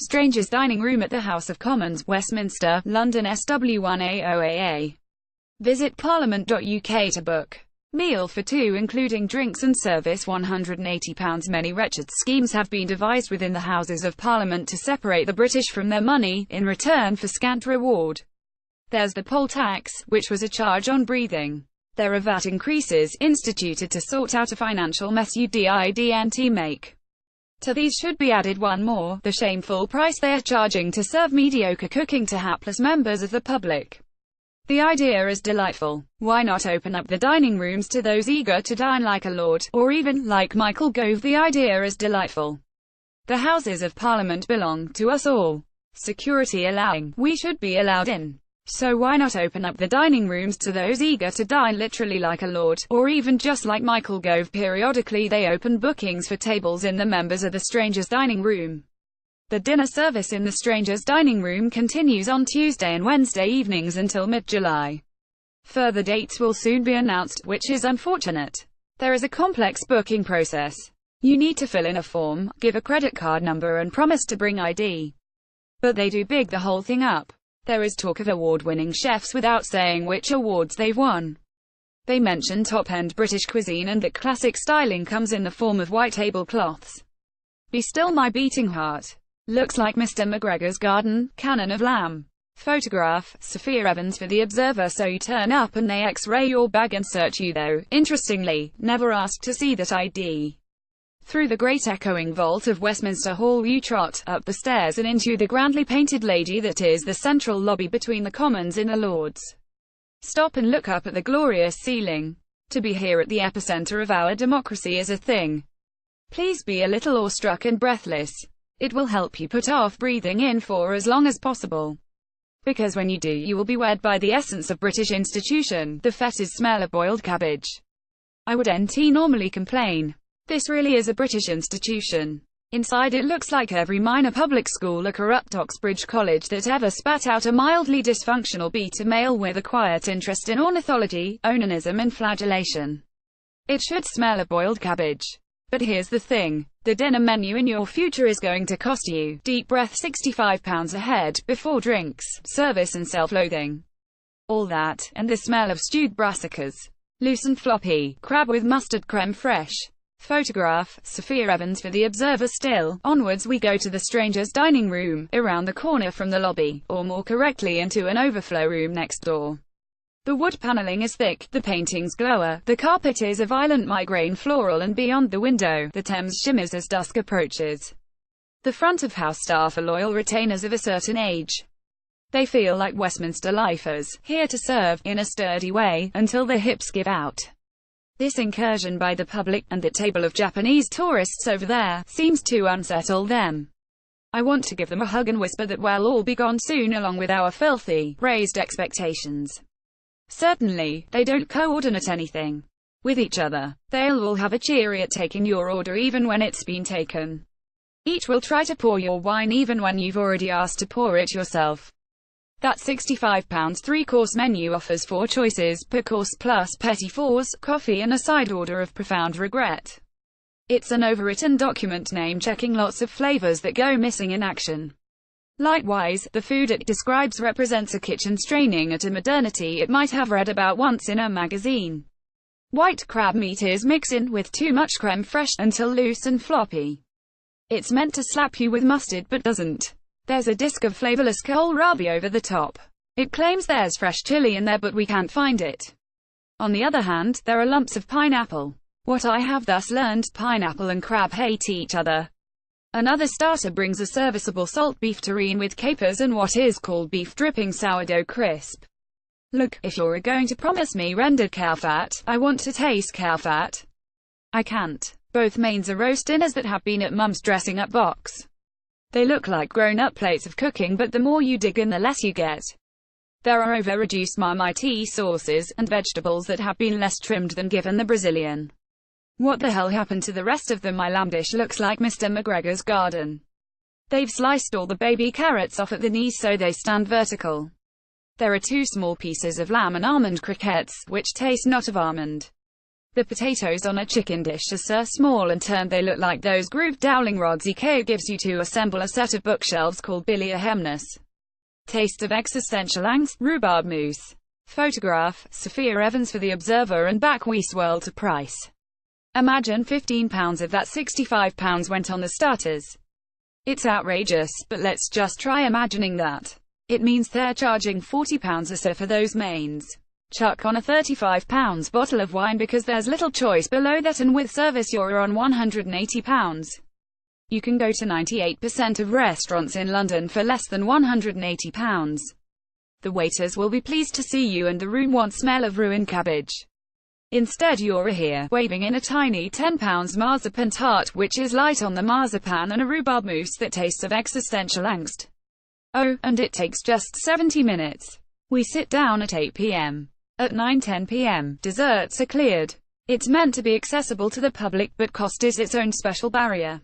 Strangers Dining Room at the House of Commons, Westminster, London SW1AOAA. Visit parliament.uk to book. Meal for two including drinks and service £180. Many wretched schemes have been devised within the Houses of Parliament to separate the British from their money, in return for scant reward. There's the poll tax, which was a charge on breathing. There are VAT increases, instituted to sort out a financial mess you didn't make. To these should be added one more, the shameful price they are charging to serve mediocre cooking to hapless members of the public. The idea is delightful. Why not open up the dining rooms to those eager to dine like a lord, or even, like Michael Gove? The idea is delightful. The Houses of Parliament belong to us all. Security allowing, we should be allowed in. So why not open up the dining rooms to those eager to dine literally like a lord, or even just like Michael Gove? Periodically they open bookings for tables in the members of the Strangers Dining Room. The dinner service in the Strangers Dining Room continues on Tuesday and Wednesday evenings until mid-July. Further dates will soon be announced, which is unfortunate. There is a complex booking process. You need to fill in a form, give a credit card number and promise to bring ID. But they do big the whole thing up. There is talk of award-winning chefs without saying which awards they've won. They mention top-end British cuisine and that classic styling comes in the form of white tablecloths. Be still my beating heart. Looks like Mr. McGregor's garden, cannon of lamb. Photograph, Sophia Evans for The Observer. So you turn up and they x-ray your bag and search you though, interestingly, never asked to see that ID. Through the great echoing vault of Westminster Hall you trot, up the stairs and into the grandly painted lady that is the central lobby between the Commons and the Lords. Stop and look up at the glorious ceiling. To be here at the epicenter of our democracy is a thing. Please be a little awestruck and breathless. It will help you put off breathing in for as long as possible. Because when you do you will be wed by the essence of British institution, the fetid smell of boiled cabbage. I wouldn't normally complain. This really is a British institution. Inside it looks like every minor public school, a corrupt Oxbridge college that ever spat out a mildly dysfunctional beta male with a quiet interest in ornithology, onanism and flagellation. It should smell of boiled cabbage. But here's the thing. The dinner menu in your future is going to cost you, deep breath, £65 a head, before drinks, service and self-loathing. All that, and the smell of stewed brassicas. Loose and floppy, crab with mustard creme fraiche. Photograph, Sophia Evans for The Observer. Still, onwards we go to the Strangers Dining Room, around the corner from the lobby, or more correctly into an overflow room next door. The wood paneling is thick, the paintings glower, the carpet is a violent migraine floral and beyond the window, the Thames shimmers as dusk approaches. The front of house staff are loyal retainers of a certain age. They feel like Westminster lifers, here to serve, in a sturdy way, until their hips give out. This incursion by the public, and the table of Japanese tourists over there, seems to unsettle them. I want to give them a hug and whisper that we'll all be gone soon along with our filthy, raised expectations. Certainly, they don't coordinate anything with each other. They'll all have a cheery at taking your order even when it's been taken. Each will try to pour your wine even when you've already asked to pour it yourself. That £65 3-course menu offers 4 choices per course plus petit fours, coffee and a side order of profound regret. It's an overwritten document name-checking lots of flavors that go missing in action. Likewise, the food it describes represents a kitchen straining at a modernity it might have read about once in a magazine. White crab meat is mixed in with too much creme fraiche, until loose and floppy. It's meant to slap you with mustard but doesn't. There's a disc of flavorless kohlrabi over the top. It claims there's fresh chili in there but we can't find it. On the other hand, there are lumps of pineapple. What I have thus learned, pineapple and crab hate each other. Another starter brings a serviceable salt beef terrine with capers and what is called beef dripping sourdough crisp. Look, if you're going to promise me rendered cow fat, I want to taste cow fat. I can't. Both mains are roast dinners that have been at Mum's dressing up box. They look like grown-up plates of cooking, but the more you dig in the less you get. There are over-reduced Marmite sauces, and vegetables that have been less trimmed than given the Brazilian. What the hell happened to the rest of them? My lamb dish looks like Mr. McGregor's garden. They've sliced all the baby carrots off at the knees so they stand vertical. There are 2 small pieces of lamb and almond croquettes, which taste not of almond. The potatoes on a chicken dish are so small and turned they look like those grooved dowling rods IKEA gives you to assemble a set of bookshelves called Bilia Hemnes. Taste of existential angst, rhubarb mousse. Photograph, Sophia Evans for The Observer and back Westworld to price. Imagine £15 of that £65 went on the starters. It's outrageous, but let's just try imagining that. It means they're charging £40 or so for those mains. Chuck on a £35 bottle of wine because there's little choice below that, and with service you're on £180. You can go to 98% of restaurants in London for less than £180. The waiters will be pleased to see you and the room won't smell of ruined cabbage. Instead you're here, waving in a tiny £10 marzipan tart which is light on the marzipan and a rhubarb mousse that tastes of existential angst. Oh, and it takes just 70 minutes. We sit down at 8 p.m. At 9-10 p.m., desserts are cleared. It's meant to be accessible to the public, but cost is its own special barrier.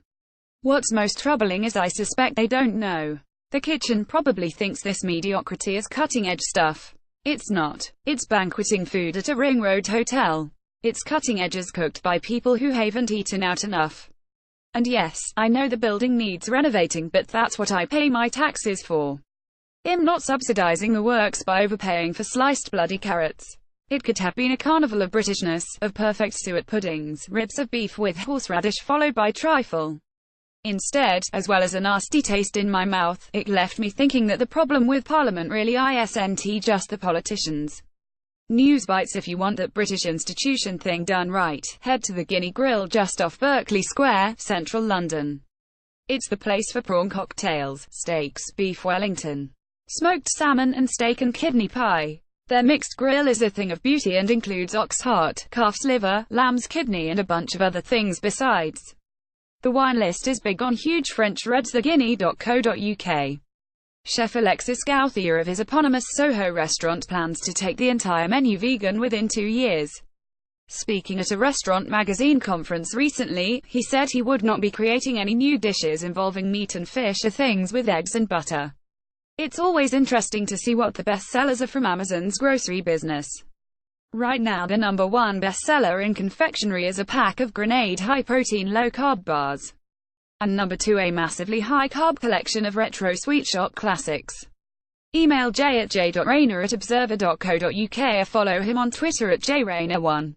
What's most troubling is I suspect they don't know. The kitchen probably thinks this mediocrity is cutting-edge stuff. It's not. It's banqueting food at a Ring Road hotel. It's cutting edges cooked by people who haven't eaten out enough. And yes, I know the building needs renovating, but that's what I pay my taxes for. I'm not subsidizing the works by overpaying for sliced bloody carrots. It could have been a carnival of Britishness, of perfect suet puddings, ribs of beef with horseradish followed by trifle. Instead, as well as a nasty taste in my mouth, it left me thinking that the problem with Parliament really isn't just the politicians. News bites: if you want that British institution thing done right, head to the Guinea Grill just off Berkeley Square, central London. It's the place for prawn cocktails, steaks, beef Wellington, smoked salmon and steak and kidney pie. Their mixed grill is a thing of beauty and includes ox heart, calf's liver, lamb's kidney and a bunch of other things besides. The wine list is big on huge French reds. theguinea.co.uk. Chef Alexis Gauthier of his eponymous Soho restaurant plans to take the entire menu vegan within 2 years. Speaking at a restaurant magazine conference recently, he said he would not be creating any new dishes involving meat and fish or things with eggs and butter. It's always interesting to see what the bestsellers are from Amazon's grocery business. Right now the #1 bestseller in confectionery is a pack of Grenade high-protein low-carb bars. And #2 a massively high-carb collection of retro sweet shop classics. Email j@j.rayner@observer.co.uk or follow him on Twitter @jrayner1.